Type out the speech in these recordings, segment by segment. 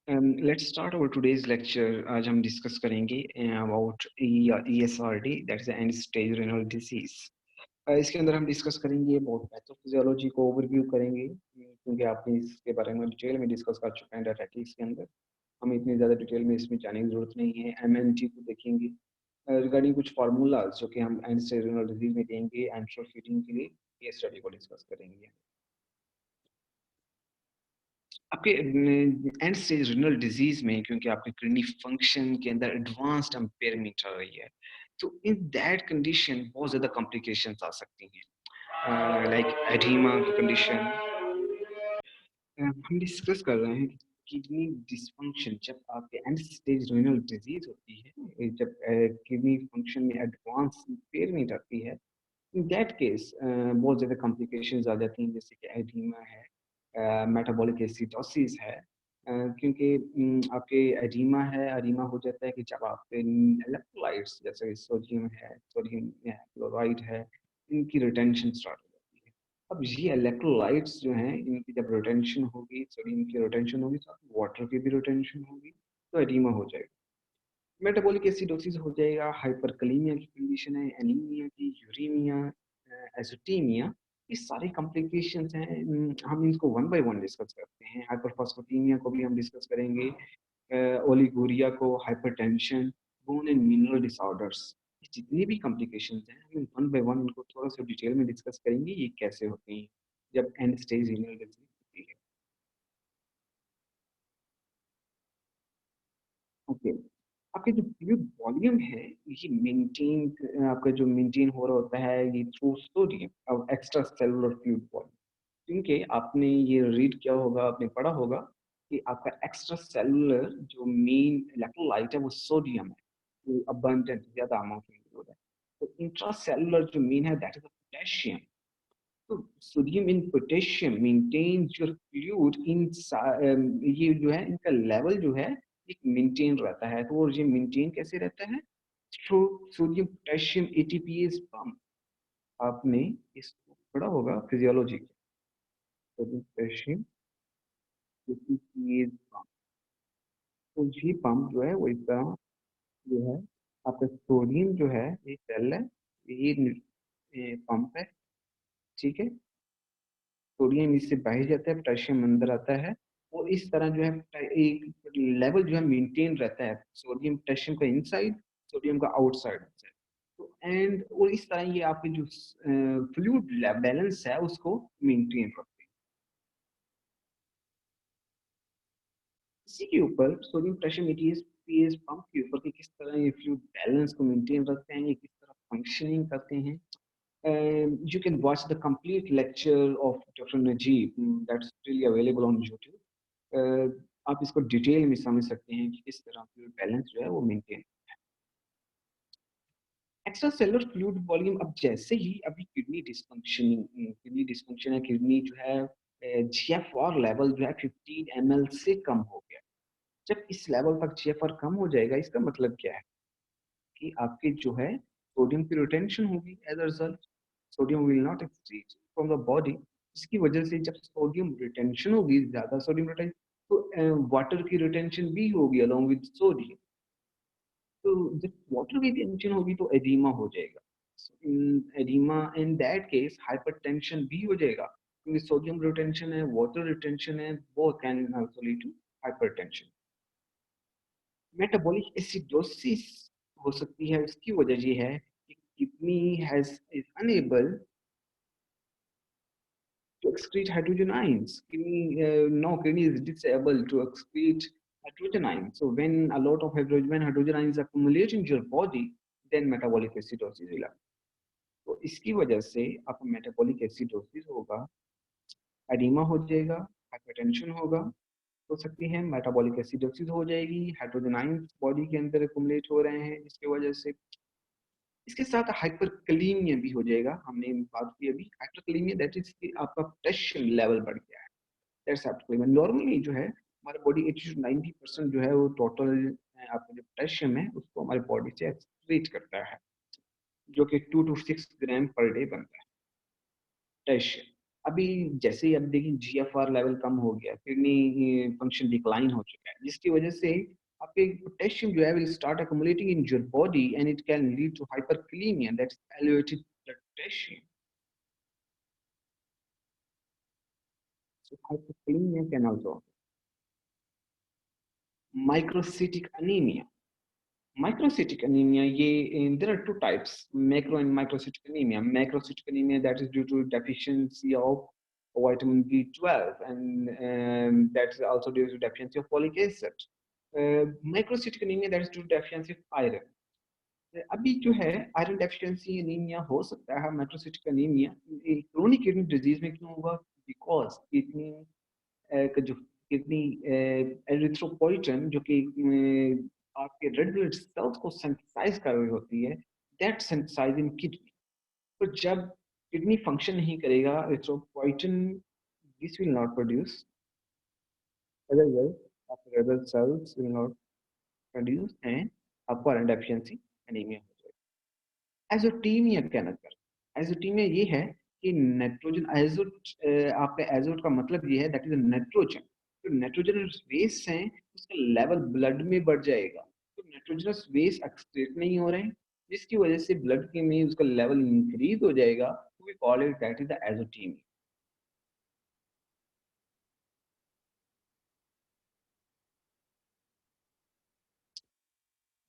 Let's start our today's lecture. आज हम discuss करेंगे about ESRD, that is and stage renal disease. इसके अंदर हम डिस्कस करेंगे अबाउट पैथोफिजियोलॉजी को ओवरव्यू करेंगे, क्योंकि आपने इसके बारे में डिटेल में डिस्कस कर चुके हैं डायरेक्टली के अंदर। हमें इतनी ज़्यादा डिटेल में इसमें जाने की जरूरत नहीं है। MNT को देखेंगे रिगार्डिंग कुछ फार्मूलाज जो कि हम एंड स्टेज रेनल डिजीज में देंगे एंट्रोल फीडिंग के लिए। केस स्टडी को डिस्कस करेंगे। आपके एंड स्टेज रिनल डिजीज में, क्योंकि आपके किडनी फंक्शन के अंदर एडवांस्ड इम्पेयरमेंट आ रही है, तो इन दैट कंडीशन बहुत ज़्यादा कॉम्प्लिकेशंस आ सकती हैं, लाइक एडीमा की कंडीशन। हम डिस्कस कर रहे हैं कि किडनी डिसफंक्शन जब आपके एंड स्टेज रिनल डिजीज होती है, जब किडनी फंक्शन में एडवांस इम्पेयरमेंट आती है, इन दैट केस बहुत ज़्यादा कॉम्प्लिकेशंस आ जाती हैं, जैसे कि एडीमा है, मेटाबॉलिक एसिडोसिस है। क्योंकि आपके एडीमा है, एडीमा हो जाता है कि जब आपके इलेक्ट्रोलाइट्स जैसे सोडियम है, सोडियम क्लोराइड है, इनकी रिटेंशन स्टार्ट हो जाती है। अब ये इलेक्ट्रोलाइट्स जो हैं, इनकी जब रिटेंशन होगी, सोडियम की रिटेंशन होगी, तो वाटर की भी रिटेंशन होगी, तो एडीमा हो जाएगा। मेटाबॉलिक एसिडोसिस हो जाएगा, हाइपरकलीमिया की कंडीशन है, एनीमिया की, यूरेमिया, एसिटीमिया। ये सारे कॉम्प्लिकेशंस हैं। हम इनको वन बाय वन डिस्कस करते हैं। हाइपरफॉस्फेटेमिया को भी हम डिस्कस करेंगे, ओलिगोरिया को, hypertension, bone and mineral disorders. ये जितनी भी कॉम्प्लिकेशंस हैं, हम वन बाय वन इनको थोड़ा सा डिटेल में डिस्कस करेंगे, ये कैसे होती हैं जब एंड स्टेज रीनल डिजीज होती है। ओके, आपके जो फ्लूइड वॉल्यूम है, ये मेंटेन, आपका जो मेंटेन हो रहा होता है ये थ्रू सोडियम और एक्स्ट्रा सेलुलर फ्लूइड वॉल्यूम। क्योंकि आपने ये रीड किया होगा, आपने पढ़ा होगा कि आपका एक्स्ट्रा सेलुलर जो मेन इलेक्ट्रोलाइट है वो सोडियम है, वो अबंडेंट ज्यादा अमाउंट में मौजूद है। तो इंट्रासेलुलर जो मेन है दैट इज पोटेशियम। तो sodium in potassium maintain your fluid in, ये जो है इनका लेवल जो है एक मेंटेन रहता है। तो और ये मेंटेन कैसे रहता है? Through sodium potassium ATPase pump. आपने इसको पढ़ा होगा फिजियोलॉजी के। Sodium potassium ATPase pump. तो ये पंप जो है वो इस तरह जो है, आपका सोडियम जो है ये सेल है, ये पंप है, ठीक है। सोडियम इससे बाहर जाता है, पोटेशियम अंदर आता है, और इस तरह जो है एक लेवल जो है मेंटेन रहता है, सोडियम पोटेशियम का इनसाइड, सोडियम का आउटसाइड। तो एंड और इस तरह ये आपके जो फ्लूइड बैलेंस है उसको मेंटेन रखते हैं। इसी के ऊपर sodium potassium ATS PS pump के ऊपर कि किस तरह ये फ्लूइड बैलेंस को मेंटेन रखते हैं, ये किस तरह फंक्शनिंग करते हैं। You can watch the complete lecture of Dr. Najib, that's really available on YouTube. आप इसको डिटेल में समझ सकते हैं कि किस तरह फ्लूइड बैलेंस जो है वो maintain. Extra cellular fluid volume, अब जैसे ही अभी किडनी डिस्फंक्शन है, किडनी जो है जीएफआर लेवल जो है 15 ml से कम हो गया। जब इस लेवल तक जीएफआर कम हो जाएगा, इसका मतलब क्या है कि आपके जो है सोडियम की रिटेंशन होगी। As a result sodium will not exchange from the body. इसकी वजह से जब सोडियम रिटेंशन होगी, ज्यादा सोडियम रिटेंशन, तो वाटर की रिटेंशन भी होगी अलोंग विद सोडियम। तो जब वाटर की रिटेंशन होगी तो एडिमा हो जाएगा। Edema in that case hypertension भी हो जाएगा, क्योंकि सोडियम रिटेंशन है, वाटर रिटेंशन है, both can also lead to hypertension. Metabolic acidosis हो सकती है, उसकी वजह ये है कि kidney has is unable to excrete hydrogen ions. Kidney is disabled to excrete hydrogen ions. So when a lot of hydrogen ions accumulate in your body, then metabolic acidosis will happen. तो इसकी वजह से आपको metabolic acidosis होगा, oedema हो जाएगा, hypertension होगा, हो सकती है मेटाबॉलिक एसिडोसिस हो जाएगी, हाइड्रोजन आयंस बॉडी के अंदर एक्युमुलेट हो रहे हैं जिसकी वजह से। इसके साथ हाइपरकलीमिया भी हो जाएगा। हमने बात की अभी हाइपरकलीमिया, दैट इज कि आपका पोटेशियम लेवल बढ़ गया है। दैट्स हाइपरकलीमिया। नॉर्मली जो है हमारे बॉडी 80 to 90% जो है वो टोटल आपका जो पोटेशियम है उसको हमारे बॉडी से एक्सक्रीट करता है, जो कि 2 to 6 ग्राम पर डे बनता है पोटेशियम। अभी जैसे ही अब देखिए जीएफआर लेवल कम हो गया, किडनी फंक्शन डिक्लाइन हो चुका है, जिसकी वजह से आपके पोटेशियम जो है will start accumulating in your body and it can lead to hyperkalemia, that's elevated blood potassium. So hyperkalemia can also microcytic anemia. Microcytic anemia, there are two types, macro and microcytic anemia. Macrocytic anemia, that is due to deficiency of vitamin B12, and that's also due to deficiency of folic acid. Microcytic anemia, that is due to deficiency of iron. अभी जो है iron deficiency anaemia हो सकता है microcytic anaemia chronic kidney disease में क्यों होगा because kidney जो किडनी एरिथ्रोपोइटन जो कि आपके रेड ब्लड सेल्स को सिंथेसाइज कर रही होती है दैट सिंथेसाइज इन किडनी तो जब किडनी फंक्शन नहीं करेगा erythropoietin this will not produce otherwise आपके red blood cells will not produce and आपको आयरन डेफिशिएंसी एनीमिया हो जाएगा एज़ोटीमिया क्या नज़र एज़ोटीमिया ये है कि नाइट्रोजन एज़ोट आपका एज़ोट का मतलब ये है दैट इज़ नाइट्रोजन तो नाइट्रोजनस वेस्ट हैं उसका लेवल ब्लड में बढ़ जाएगा तो नाइट्रोजनस वेस्ट एक्सक्रीट नहीं हो रहे हैं जिसकी वजह से ब्लड के में उसका लेवल इंक्रीज हो जाएगा तो we call it that is the azotaemia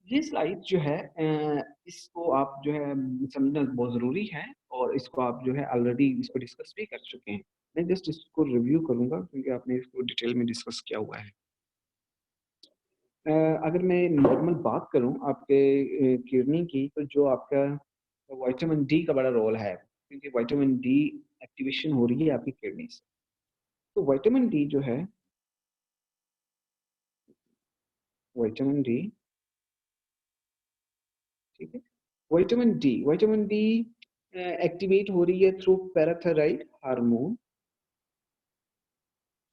ये स्लाइड जो है इसको आप जो है समझना बहुत ज़रूरी है और इसको आप जो है ऑलरेडी इसको डिस्कस भी कर चुके हैं। मैं जस्ट इसको रिव्यू करूँगा क्योंकि आपने इसको डिटेल में डिस्कस किया हुआ है। अगर मैं नॉर्मल बात करूँ आपके किडनी की तो जो आपका विटामिन डी का बड़ा रोल है क्योंकि विटामिन डी एक्टिवेशन हो रही है आपकी किडनी से। तो विटामिन डी जो है विटामिन डी ठीक है? विटामिन डी एक्टिवेट हो रही है through parathyroid hormone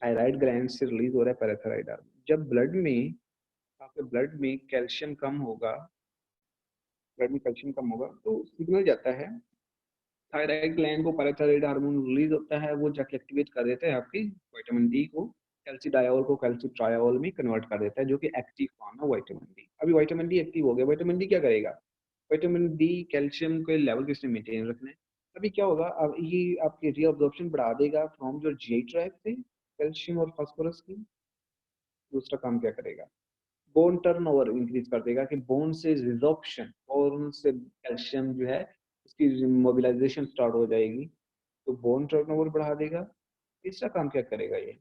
thyroid gland से रिलीज हो रहा है पैराथायराइड हार्मोन जब ब्लड में आपके ब्लड में कैल्शियम कम होगा तो सिग्नल जाता है थायराइड ग्लैंड को पैराथायराइड हार्मोन रिलीज होता है वो जाके एक्टिवेट कर देता है आपकी विटामिन डी को कैल्सिडायोल को कैल्सिट्रायोल में कन्वर्ट कर देता है जो कि एक्टिव फॉर्म है विटामिन डी अभी विटामिन डी एक्टिव हो गया विटामिन डी क्या करेगा विटामिन डी कैल्शियम के लेवल को इसने मेंटेन रखना है अभी क्या होगा अब ये आपकी रीअब्जॉर्प्शन बढ़ा देगा फ्रॉम जो जीआई ट्रैक्ट से कैल्शियम और फास्फोरस की दूसरा काम क्या करेगा बोन टर्नओवर इंक्रीज कर देगा कि बोन से रिजॉर्प्शन और उनसे कैल्शियम जो है उसकी मोबिलाइजेशन स्टार्ट हो जाएगी तो बोन टर्नओवर बढ़ा देगा तीसरा काम क्या करेगा ये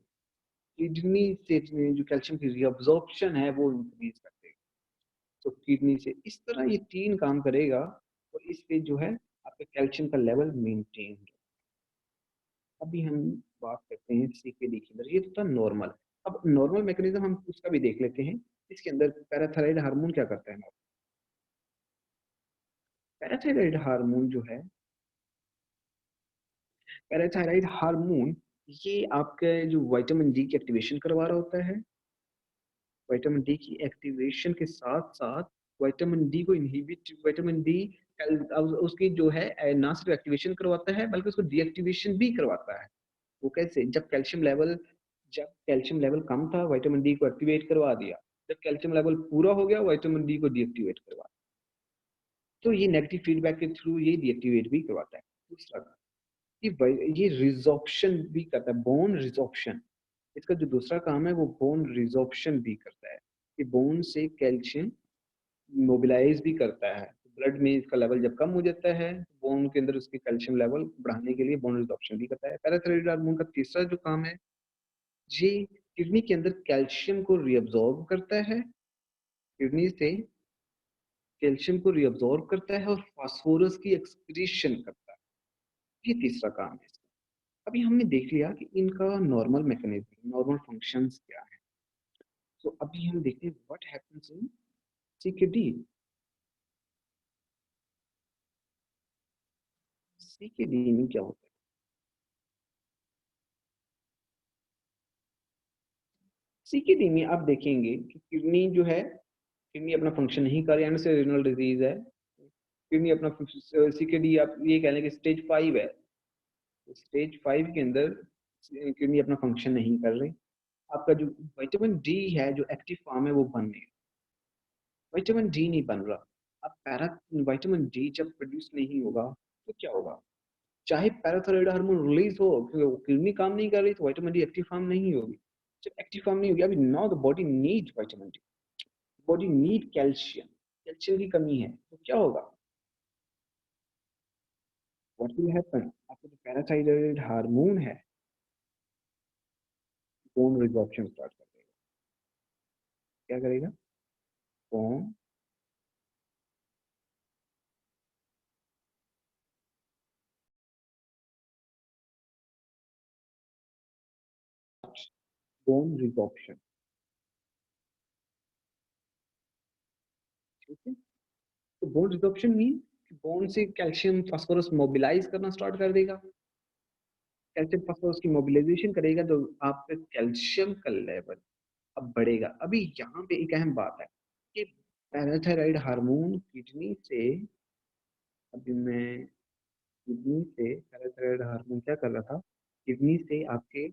किडनी से जो कैल्शियम की रिअब्जॉर्प्शन है वो इंक्रीज कर देगा तो किडनी से इस तरह ये तीन काम करेगा और इससे जो है आपका कैल्शियम का लेवल मेंटेन अभी हम बात करते हैं सीकेडी के अंदर ये तो था नॉर्मल अब नॉर्मल मैकेनिज्म हम उसका भी देख लेते हैं इसके अंदर पैराथायराइड हार्मोन क्या करता है पैराथायराइड हार्मोन जो है पैराथायराइड हार्मोन ये आपके जो विटामिन डी की एक्टिवेशन करवा रहा होता है विटामिन डी की एक्टिवेशन के साथ साथ विटामिन डी को इनहिबिट विटामिन डी उसकी जो है ना सिर्फ एक्टिवेशन करवाता है बल्कि उसको डीएक्टिवेशन भी करवाता है वो कैसे जब कैल्शियम लेवल कम था विटामिन डी को एक्टिवेट करवा दिया जब कैल्शियम लेवल पूरा हो गया विटामिन डी को डीएक्टिवेट करवा तो ये नेगेटिव फीडबैक के थ्रू ये डीएक्टिवेट भी करवाता है दूसरा ये रिजॉर्प्शन भी करता है बोन रिजॉर्प्शन इसका जो दूसरा काम है वो बोन रिजॉर्प्शन भी करता है कि बोन से कैल्शियम मोबिलाइज भी करता है ब्लड में इसका लेवल जब कम हो जाता है बोन के अंदर उसके कैल्शियम लेवल बढ़ाने के लिए बोन रिजॉर्प्शन भी करता है पैराथायराइड हार्मोन का तीसरा जो काम है ये किडनी के अंदर कैल्शियम को रिअब्सॉर्ब करता है किडनी से कैल्शियम को रिअब्सॉर्ब करता है और फास्फोरस की एक्सक्रीशन करता है ये तीसरा काम है अभी हमने देख लिया कि इनका नॉर्मल मैकेनिज्म नॉर्मल फंक्शंस क्या है तो अभी हम देखते हैं what happens in CKD CKD में क्या होता है सीकेडी में आप देखेंगे कि किडनी जो है किडनी अपना फंक्शन नहीं कर रही है रीनल डिजीज है किडनी अपना सीकेडी आप ये कह लें कि स्टेज 5 है स्टेज 5 के अंदर किडनी अपना फंक्शन नहीं कर रही। आपका जो विटामिन डी है, जो एक्टिव फॉर्म है वो बन नहीं रहा। विटामिन डी नहीं बन रहा। अब विटामिन डी जब प्रोड्यूस नहीं होगा तो क्या होगा? चाहे पैराथायरॉइड हार्मोन रिलीज हो, क्योंकि किडनी काम नहीं कर रही तो विटामिन डी एक्टिव फॉर्म नहीं होगी। जब एक्टिव फॉर्म नहीं होगी, अभी now the body need vitamin D, body need calcium, calcium की कमी है तो क्या होगा? What will happen? आपका जो पैराथायरॉइड हार्मोन है, बोन रिजॉर्प्शन स्टार्ट कर देगा। क्या करेगा? बोन बोन रिजॉर्प्शन, ठीक है। तो बोन रिजॉर्प्शन मीन बोन से कैल्शियम फास्फोरस मोबिलाइज करना स्टार्ट कर देगा। कैल्शियम फास्फोरस की मोबिलाइजेशन करेगा तो आपका कैल्शियम का लेवल अब बढ़ेगा। अभी यहाँ पे एक अहम बात है कि पैराथायराइड हार्मोन किडनी से, अभी मैं किडनी से पैराथायराइड हार्मोन क्या कर रहा था? किडनी से आपके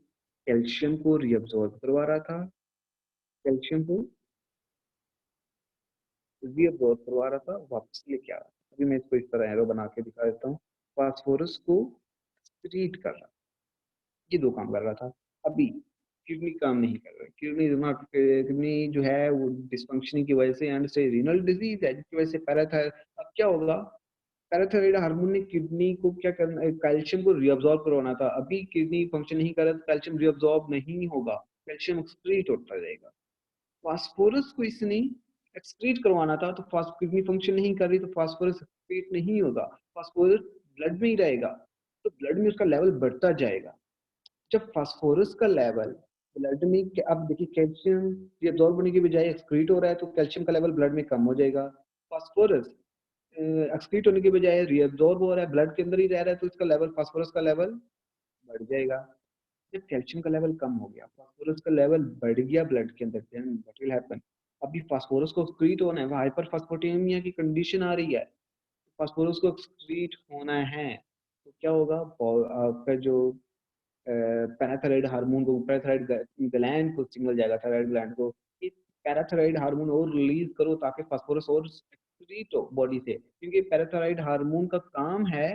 कैल्शियम को रीअब्सॉर्ब करवा रहा था, कैल्शियम को रीअब्सॉर्ब करवा रहा था, वापस लेके आ रहा था। अभी मैं इसको इस तरह एरो बना के दिखा देता हूँ। फास्फोरस को एक्सक्रीट कर रहा, ये दो काम कर रहा था। अभी किडनी काम नहीं कर रहा, किडनी दिमाग किडनी जो है वो डिसफंक्शनिंग की वजह से एंड से रीनल डिजीज है, जिसकी वजह से पैराथायराइड। अब क्या होगा? पैराथायराइड हार्मोन ने किडनी को क्या करना, कैल्शियम को रीअब्सॉर्ब करवाना था। अभी किडनी फंक्शन नहीं कर रहा तो कैल्शियम रीअब्सॉर्ब नहीं होगा, कैल्शियम एक्सक्रीट होता रहेगा। फास्फोरस को इसने एक्सक्रीट करवाना था तो किडनी फंक्शन नहीं कर रही तो फास्फोरस एक्सक्रीट नहीं होगा, फास्फोरस ब्लड में ही रहेगा, तो ब्लड में उसका लेवल बढ़ता जाएगा। जब फास्फोरस का लेवल ब्लड में, अब देखिए कैल्शियम एब्जॉर्ब होने की बजाय एक्सक्रीट हो रहा है तो कैल्शियम का लेवल ब्लड में कम हो जाएगा। फास्फोरस एक्सक्रीट होने की बजाय रीअब्सॉर्ब हो रहा है, ब्लड के अंदर ही रह रहा है तो इसका लेवल, फास्फोरस का लेवल बढ़ जाएगा। जब कैल्शियम का लेवल कम हो गया, फास्फोरस का लेवल बढ़ गया ब्लड के अंदर, देन व्हाट विल हैपन? अभी फास्फोरस को एक्सक्रीट होना है, हाइपर फास्फोटेमिया की कंडीशन आ रही है, फास्फोरस को एक्सक्रीट होना है तो क्या होगा? आपका जो पैराथायराइड हार्मोन को, पैराथायराइड ग्लैंड को सिग्नल जाएगा, थायराइड ग्लैंड को कि पैराथायराइड हार्मोन और रिलीज करो ताकि फास्फोरस और एक्सक्रीट हो बॉडी से, क्योंकि पैराथायराइड हार्मोन का काम है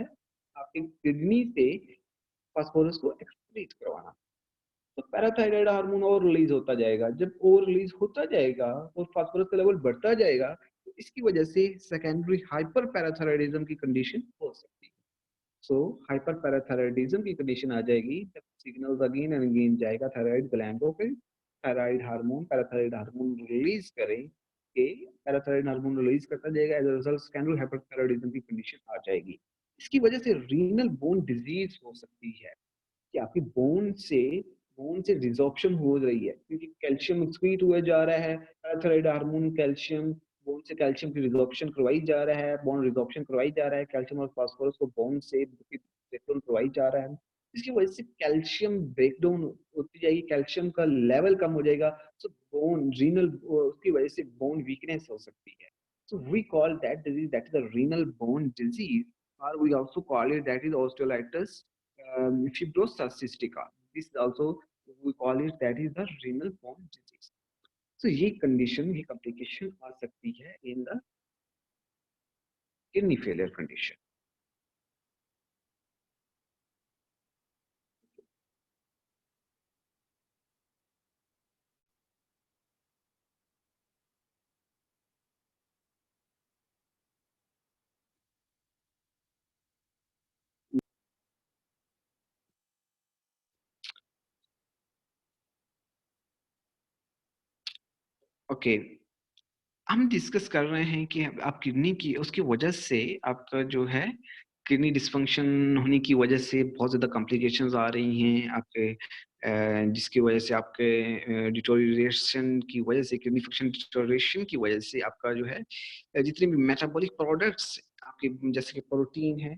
आपकी किडनी से फास्फोरस को एक्सक्रीट करवाना। तो पैराथायराइड हार्मोन और रिलीज होता जाएगा, जब और रिलीज होता जाएगा और फास्फोरस का लेवल बढ़ता जाएगा तो इसकी वजह से सेकेंडरी हाइपर पैराथायराइडिज्म की कंडीशन हो सकती है। सो हाइपर पैराथायराइडिज्म की कंडीशन आ जाएगी जब सिग्नल्स अगेन एंड अगेन जाएगा थायराइड ग्लैंडों पे, thyroid hormone, parathyroid hormone release करें के, पैराथायराइड हार्मोन रिलीज करता जाएगा, as a result secondary hyperthyroidism की कंडीशन आ जाएगी। इसकी वजह से रीनल बोन डिजीज हो सकती है कि आपकी बोन से रिजॉर्प्शन हो रही है क्योंकि कैल्शियम एक्सक्रीट हुआ जा रहा है, पैराथायराइड हार्मोन कैल्शियम, बोन से कैल्शियम की रिजॉर्प्शन करवाई जा रहा है, बोन रिजॉर्प्शन करवाई जा रहा है, कैल्शियम और फास्फोरस को बोन से ब्रेकडाउन करवाई जा रहा है। इसकी वजह से कैल्शियम ब्रेकडाउन होती जाएगी, कैल्शियम का लेवल कम हो जाएगा, तो बोन रीनल, उसकी वजह से बोन वीकनेस हो सकती है। So we call that disease that is a renal bone disease, or we also call it that is osteolytis fibrosa cystica. This also we call it that is the renal bone disease. So ये condition, ये complication आ सकती है in the kidney failure condition. Okay, हम discuss कर रहे हैं कि आप किडनी की उसकी वजह से आपका जो है किडनी डिसफंक्शन होने की वजह से बहुत ज़्यादा कॉम्प्लिकेशंस आ रही हैं आपके, जिसकी वजह से आपके डिटोरिएशन की वजह से, किडनी फंक्शन डिटोरिएशन की वजह से आपका जो है जितने भी मेटाबॉलिक प्रोडक्ट्स आपके, जैसे कि प्रोटीन है,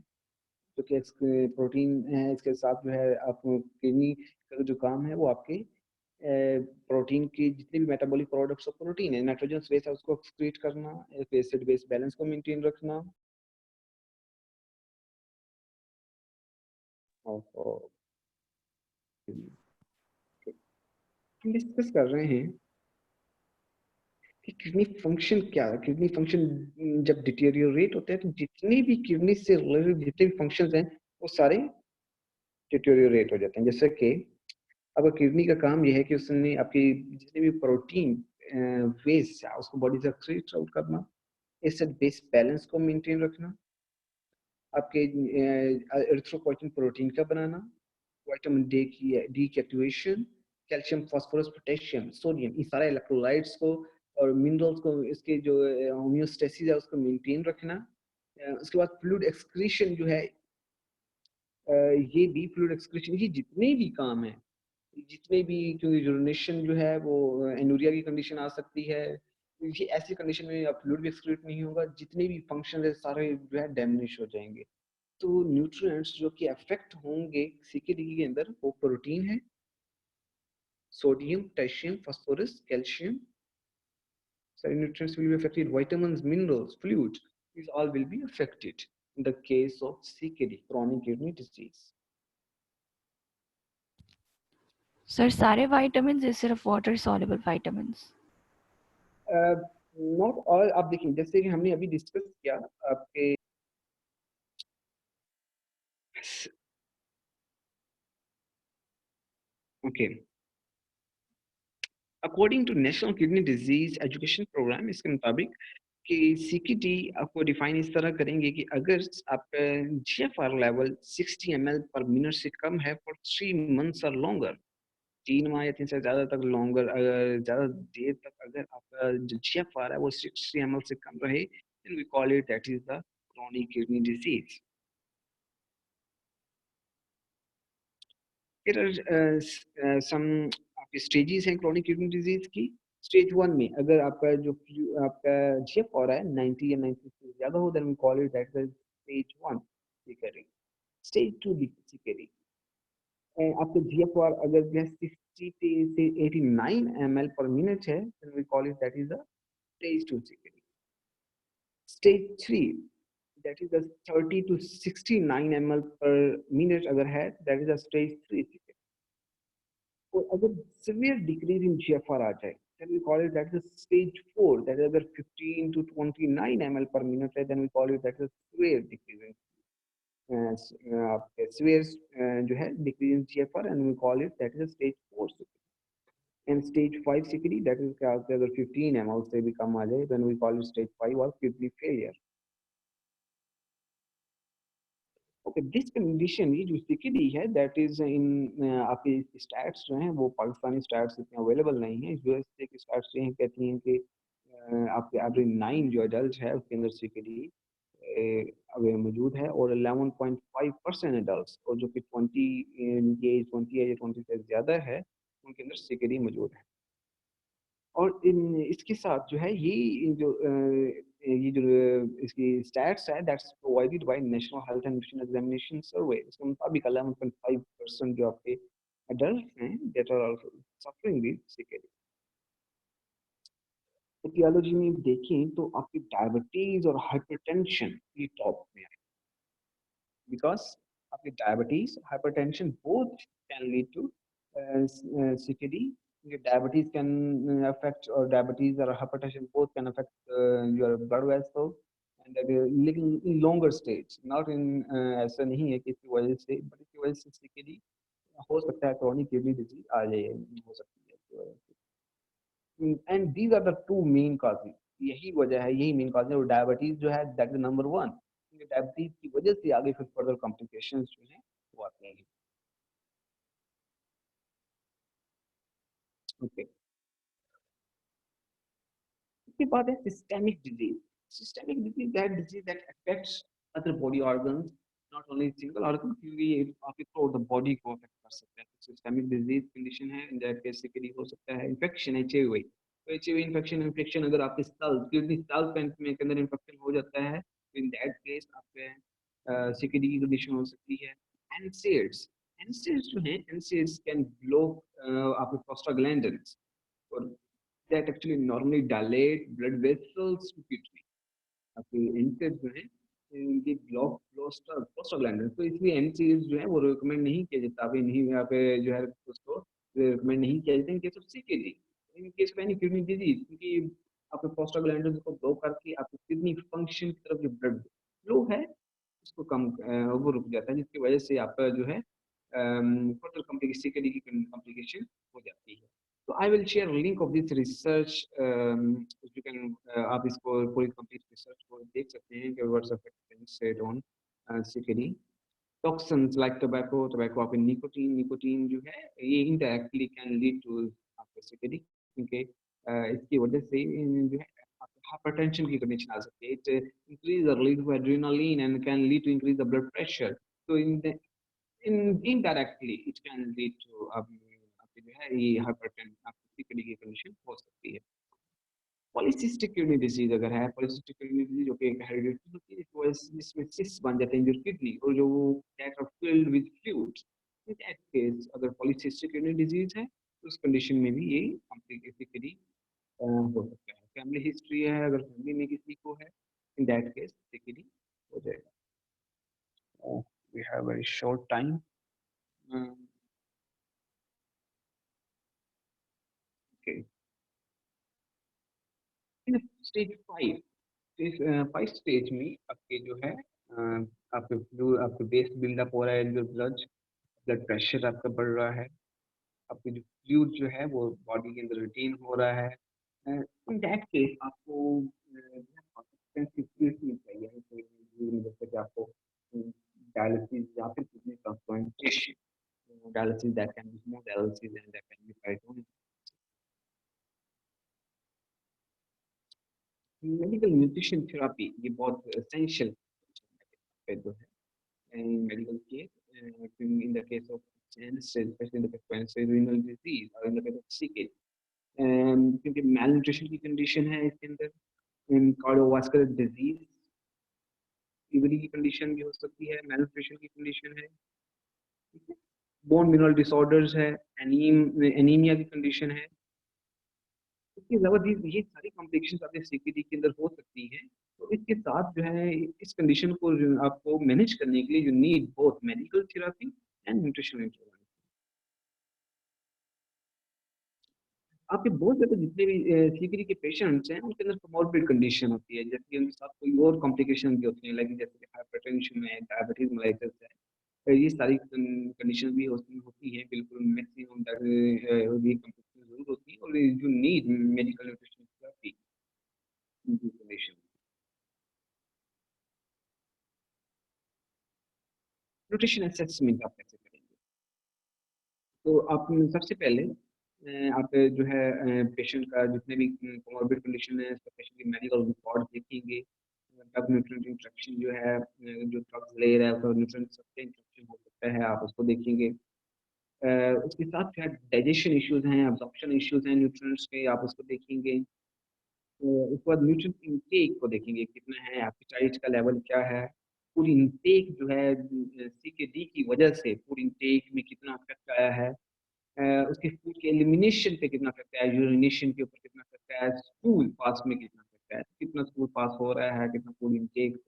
जो कि प्रोटीन है, इसके साथ जो है आप किडनी का जो काम है वो आपके प्रोटीन की जितने भी मेटाबॉलिक प्रोडक्ट्स ऑफ प्रोटीन है, नाइट्रोजन बेस है उसको एक्सक्रीट करना, एसिड बेस बैलेंस को मेंटेन रखना, और हम डिस्कस कर रहे हैं कि किडनी फंक्शन क्या है। किडनी फंक्शन जब डिटेरियोरेट होते हैं तो जितने भी किडनी से रिलेटेड जितने भी फंक्शंस हैं वो सारे डिटेरियोरेट हो जाते हैं। जैसे कि अब किडनी का काम ये है कि उसने आपकी जितने भी प्रोटीन वेस्ट है उसको बॉडी से एक्सक्रीट आउट करना, एसिड बेस बैलेंस को मेंटेन रखना, आपके एरिथ्रोपोइटिन प्रोटीन का बनाना, विटामिन डी की activation, calcium phosphorus potassium sodium, ये सारे इलेक्ट्रोलाइट्स को और मिनरल्स को इसके जो होम्योस्टेसिस है उसको मेंटेन रखना। उसके बाद फ्लूइड एक्सक्रीशन जो है, ये भी फ्लूइड एक्सक्रीशन, ये जितने भी काम है, जितने भी, क्योंकि यूरिनेशन जो है वो एनुरिया की कंडीशन आ सकती है, क्योंकि ऐसी कंडीशन में अब फ्लूइड भी एक्सक्रीट नहीं होगा, जितने भी फंक्शन है सारे जो है डैमेज हो जाएंगे। तो न्यूट्रिएंट्स जो कि अफेक्ट होंगे सीकेडी के अंदर वो प्रोटीन है, सोडियम, पोटेशियम, फास्फोरस, कैल्शियम, सारे nutrients will be affected, vitamins, minerals, fluids, these all will be affected in the case of CKD, chronic kidney disease. Sir सारे विटामिन या सिर्फ water soluble vitamin? Not all. आप देखिए जैसे कि हमने अभी डिस्कस किया आपके, okay, according to national kidney disease education program, इसके मुताबिक कि सीकेडी आपको डिफाइन इस तरह करेंगे कि अगर आपका जीएफआर लेवल 60 ml पर मिनट से कम है फॉर 3 months और लॉन्गर, 3 माह या 3 से ज़्यादा तक लॉन्गर, अगर ज़्यादा देर तक अगर आपका जो जीएफआर है वो 60 ml से कम रहे, then we call it that is the chronic kidney disease. There are some आपकी स्टेजेस हैं क्रोनिक किडनी डिजीज की। स्टेज 1 में अगर आपका जो आपका जीएफआर है 90 या 90 से ज़्यादा हो, then we call it that is stage 1 CKD. Stage 2 CKD, आपका जीएफआर अगर जो है 60 से 89 ml पर मिनट है, then we call it that is the stage 2 CKD. Stage 3, that is the 30 to 69 ml per minute अगर है, that is the stage 3 CKD. और अगर severe decrease in GFR आ जाए, then we call it that is stage 4, that is अगर 15 to 29 ml per minute है, then we call it that is severe decrease in severe जो है decrease in GFR, and we call it that is stage 4 CKD. And stage 5 CKD, that is अगर 15 ml से भी कम आ जाए, then we call it stage 5 or kidney failure. Okay, this condition, ये जो CKD है that is in, आपके stats जो हैं वो पाकिस्तानी स्टैट्स इतने अवेलेबल नहीं है। यूएसए की स्टैट्स ये कहती हैं कि आपके एवरी 9 जो एडल्ट है उसके अंदर सीकेडी अभी मौजूद है, और 11.5% एडल्ट और जो कि 20 एज 20 से ज़्यादा है उनके अंदर सीकेडी मौजूद है। और इन इसके साथ जो है ये जो इसकी स्टैट्स है that's provided by national health and nutrition examination survey, इसके मुताबिक 11.5% जो आपके एडल्ट हैं that are also suffering with CKD. Aetiology में देखें तो आपकी डायबिटीज और हाइपरटेंशन ये टॉप में है, बिकॉज आपकी diabetes hypertension both can lead to CKD. Diabetes can affect, or diabetes or hypertension both can affect your blood vessel, and that is living in longer stage, not in ऐसा नहीं है कि इसकी वजह से, but इसकी वजह से CKD हो सकता है, chronic kidney disease आ जाए, हो सकती है इसकी वजह से। And these are the two main causes, यही वजह है, यही मेन कॉज है। और डायबिटीज जो है दैट इज नंबर 1, क्योंकि डायबिटीज की वजह से आगे फिर फर्दर कॉम्प्लिकेशंस जो हैं वो आते हैं। ओके, उसके बाद है systemic disease. Systemic disease that disease that affects other body organs, not only single organ, क्योंकि ये आपके थ्रू द बॉडी को अफेक्ट कर सकता है। सिस्टेमिक डिजीज कंडीशन है, इन दैट केस सिकली हो सकता है, इन्फेक्शन एचआईवी, तो एचआईवी इन्फेक्शन इन्फेक्शन अगर आपके सेल किडनी सेल में के अंदर इन्फेक्शन हो जाता है, तो इन दैट केस आपके सिकली की कंडीशन हो सकती है। एनसेड्स, एनसेड्स जो है, एनसेड्स कैन ब्लॉक आपके प्रोस्टाग्लैंडिन्स, और that actually normally dilate blood vessels to kidney। आपके NSAIDs जो है ये प्रोस्टाग्लैंडिन, तो इसलिए एनसीज जो है वो रिकमेंड नहीं किया जाता, अभी नहीं यहाँ पे जो है उसको रिकमेंड नहीं किया जाता in case of CKD, in case of any kidney disease, क्योंकि आपके प्रोस्टाग्लैंडिन को ब्लॉक करके आपकी किडनी फंक्शन की तरफ जो ब्लड फ्लो है उसको कम वो रुक जाता है, जिसकी वजह से आपका जो है फर्दर कॉम्प्लिकेशन सीकेडी की कॉम्प्लिकेशन हो जाती है। तो I will share link of this research, you can आप इसको पूरी कंप्लीट रिसर्च को देख सकते हैं कि what's effect set on CKD. Toxins like tobacco आपके निकोटीन जो है ये इनडायरेक्टली कैन लीड टू आपके सीकेडी, क्योंकि इसकी वजह से जो है हाइपरटेंशन की कंडीशन आ सकती है। It increase the lead to adrenaline and can lead to increase the blood pressure. तो इन indirectly it can lead to आपकी जो है ये हाइपरटेंशन आपकी सीकेडी की कंडीशन हो सकती है। पॉलीसिस्टिक किडनी डिजीज अगर है, पॉलीसिस्टिक किडनी डिजीज जो कि एक हेरिडिटी होती है, इस वजह से जिसमें सिस्ट बन जाते हैं जो किडनी और जो that are filled with fluids, in that case अगर पॉलीसिस्टिक किडनी डिजीज है तो उस कंडीशन में भी ये कॉम्प्लिकेटेड हो सकता है। फैमिली हिस्ट्री है, अगर फैमिली में किसी को है, इन दैट केस सीकेडी हो जाएगा। We have very short time. Okay, in stage 5, इस 5 स्टेज में आपके जो है आपके फ्लू आपके बेस बिल्डअप हो रहा है, जो ब्लड ब्लड प्रेशर आपका बढ़ रहा है, आपकी जो फ्लूइड जो है वो बॉडी के अंदर रिटेन हो रहा है। इन दैट केस आपको फ्लूइड मिल चाहिए, जैसे कि आपको डायलिसिस या फिर kidney transplantation, dialysis that can be small dialysis and that can be peritoneal. Medical nutrition therapy ये बहुत एसेंशियल जो है in medical case, in the case of cancer, especially in the case of cancer, renal disease or in the case of CKD, क्योंकि malnutrition की condition है इसके अंदर, cardiovascular disease liver की कंडीशन भी हो सकती है, malnutrition की कंडीशन है, बोन मिनरल डिसऑर्डर्स है, एनीमिया की कंडीशन है। इसके अलावा ये सारी कॉम्प्लिकेशंस आपके सीकेडी के अंदर हो सकती हैं। तो इसके साथ जो है इस कंडीशन को आपको मैनेज करने के लिए you need both medical therapy and nutritional intervention. आपके बहुत ज़्यादा जितने भी सीकरी के पेशेंट्स हैं उनके अंदर कोमॉर्बिड कंडीशन होती है, जैसे कि उनके साथ कोई और कॉम्प्लिकेशन भी होती है, लाइक जैसे कि हाइपरटेंशन है, डायबिटीज मेलाइटस है, ये सारी कंडीशन भी होती है, बिल्कुल मैक्सिमम ये कॉम्प्लिकेशन जरूर होती है और you need medical nutrition therapy in this condition. Nutrition assessment आप कैसे करेंगे? तो आप सबसे पहले आप जो है पेशेंट का जितने भी कोमॉर्बिड कंडीशन है, स्पेशली मेडिकल रिकॉर्ड देखेंगे, ड्रग न्यूट्रिएंट इंटरेक्शन जो है, जो ड्रग्स ले रहा है उसका न्यूट्रिएंट सबसे इंटरेक्शन हो सकता है, आप उसको देखेंगे। उसके साथ क्या डाइजेशन इश्यूज हैं, अब्जॉर्प्शन इश्यूज हैं न्यूट्रिएंट्स के, आप उसको देखेंगे। उसके बाद न्यूट्रिएंट इनटेक को देखेंगे, कितना है, एपेटाइट का लेवल क्या है, फूड इनटेक जो है सीकेडी की वजह से फूड इनटेक में कितना इफेक्ट आया है, उसके फूड के एलिमिनेशन पे कितना इफेक्ट आया है, यूरिनेशन के ऊपर कितना इफेक्ट आया है, स्टूल पास में कितना इफेक्ट आया है, कितना स्टूल पास हो रहा है, कितना फूड इनटेक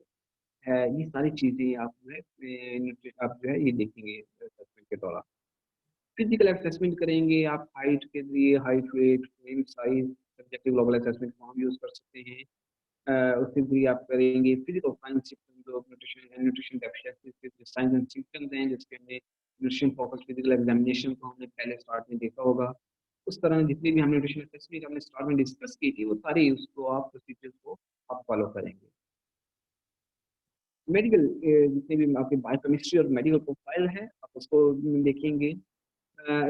है, ये सारी चीजें आप जो है आप जो है ये देखेंगे असेसमेंट के दौरान। फिजिकल असेसमेंट करेंगे आप, हाइट के लिए height, weight, frame size, subjective global assessment form use कर सकते हैं। उसके भी आप करेंगे physical science symptoms of nutrition, nutrition deficiency के जो साइंस एंड सिम्टम्स हैं, जिसके हमने न्यूट्रिशन फोकस फिजिकल एग्जामिनेशन को हमने पहले स्टार्ट में देखा होगा, उस तरह जितनी भी हमने न्यूट्रिशन असेसमेंट हमने स्टार्ट में डिस्कस की थी वो सारी उसको आप प्रोसीजर्स को आप फॉलो करेंगे। मेडिकल जितने भी आपके बायोकेमिस्ट्री और मेडिकल प्रोफाइल है आप उसको देखेंगे।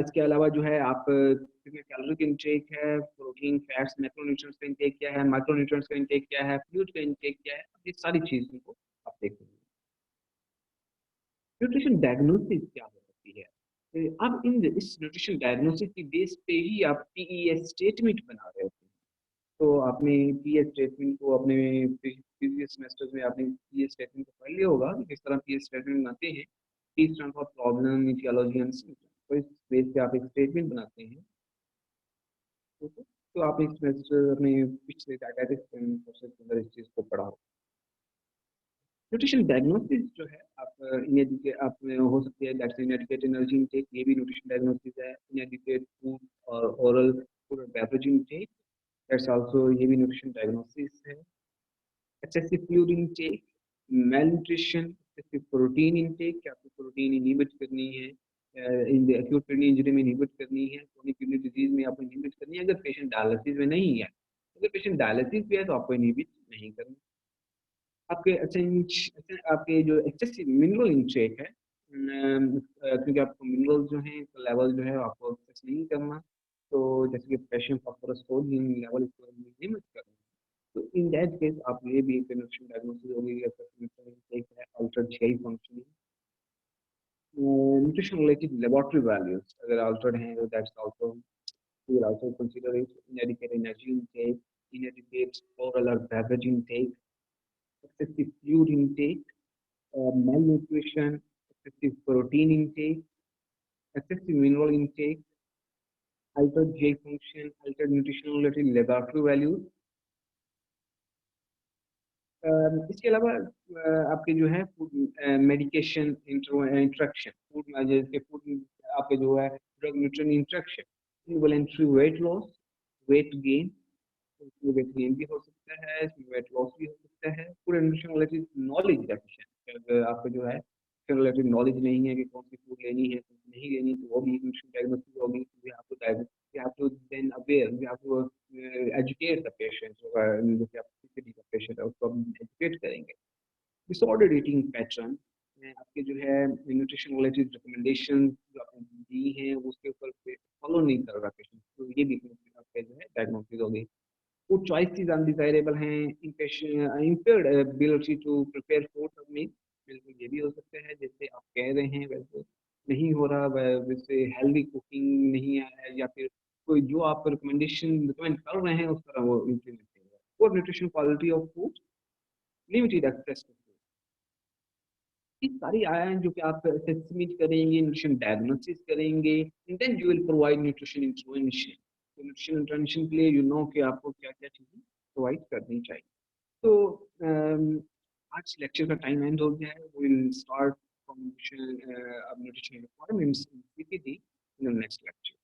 इसके अलावा जो है आप कितने कैलोरी का इंटेक है, प्रोटीन, फैट्स, मैक्रोन्यूट्रिएंट्स का इंटेक क्या है, माइक्रोन्यूट्रिएंट्स का इंटेक क्या है, फ्लूइड का इंटेक क्या है, ये सारी चीज़ों को आप देखेंगे। न्यूट्रिशन डायग्नोसिस क्या हो सकती है? अब इस न्यूट्रिशन डायग्नोसिस की बेस पे ही आप पीईएस स्टेटमेंट बना रहे होते हैं। तो आपने पीईएस स्टेटमेंट को अपने प्रीवियस सेमेस्टर्स में आपने पीईएस स्टेटमेंट को पढ़ लिया होगा कि किस तरह पीईएस स्टेटमेंट बनाते हैं। P stand for problem, etiology and symptom. तो इस बेस पे आप एक स्टेटमेंट बनाते हैं। ठीक है? तो आपने इस सेमेस्टर अपने पिछले डायटेटिक्स प्रोसेस के अंदर इस चीज़ को पढ़ा हो। न्यूट्रिशन डायग्नोसिस जो है आप इनएडिकेट आप हो सकती है दैट्स इनएडिकेट एनर्जी इनटेक, ये भी न्यूट्रिशन डायग्नोसिस है। इनएडिकेट फूड और ओरल फूड और बेवरेज इनटेक, दैट्स आल्सो ये भी न्यूट्रिशन डायग्नोसिस है। Excessive fluid intake, malnutrition, excessive protein intake, कि आपको प्रोटीन इनहिबिट करनी है, in the acute kidney injury में इनहिबिट करनी है, क्रोनिक किडनी डिजीज में आपको इनहिबिट करनी है अगर पेशेंट डायलिसिस में नहीं है। अगर पेशेंट डायलिसिस पे है तो आपको इनहिबिट नहीं करनी। आपके आपके जो एक्सेसिव मिनरल इनटेक है, क्योंकि आपको मिनरल जो है लेवल जो है आपको एक्सेस नहीं करना, तो जैसे कि पोटेशियम फास्फोरस सोडियम लेवल इसको लिमिट करना। तो इन दैट केस आप ये भी कनेक्शन डायग्नोसिस होगी या एक है Altered GI functioning, nutrition related laboratory values अगर अल्टर्ड हैं तो that's also we will also consider it inadequate energy intake, inadequate oral or beverage intake, excessive fluid intake, malnutrition, excessive protein intake, excessive mineral intake, altered GI function, altered nutritional related laboratory values। इसके अलावा आपके जो है food medication interaction, food जैसे food आपके जो है drug nutrient interaction, involuntary weight loss, weight gain, इसमें वेट गेन भी हो सकता है, इसमें वेट लॉस भी हो सकता है। Food and nutrition related knowledge deficiency, अगर आपको जो है रिलेटेड नॉलेज नहीं है कि कौन सी फूड लेनी है कौन सी नहीं लेनी, तो वो भी एक न्यूट्रिशन डायग्नोसिस होगी। We have to we have to then aware, we have to educate the patient. जैसे आप किसी का पेशेंट है उसको हम एजुकेट करेंगे। डिसऑर्डर्ड ईटिंग पैटर्न, आपके जो है न्यूट्रिशन रिलेटेड रिकमेंडेशन जो आपने दी हैं उसके ऊपर फॉलो नहीं कर रहा पेशेंट, तो ये भी आपका जो है डायग्नोसिस होगी। फूड चॉइसेस अनडिजायरेबल हैं, impaired ability to prepare food और मील, बिल्कुल ये भी हो सकता है जैसे आप कह रहे हैं वैसे नहीं हो रहा, वैसे हेल्दी कुकिंग नहीं है, या फिर कोई जो आप रिकमेंडेशन रिकमेंड कर रहे हैं उस तरह वो इम्प्लीमेंट नहीं हो रहा। Poor nutrition quality of food, limited access to food, ये सारी आया हैं जो कि आप असेसमेंट करेंगे, न्यूट्रिशन डायग्नोसिस करेंगे, and then you will provide nutrition intervention. तो न्यूट्रिशन इंटरवेंशन के लिए यू नो कि आपको क्या-क्या चीज़ें प्रोवाइड करनी चाहिए। तो आज लेक्चर का टाइम एंड हो गया है। We will start from nutrition requirements in PPT in the next lecture.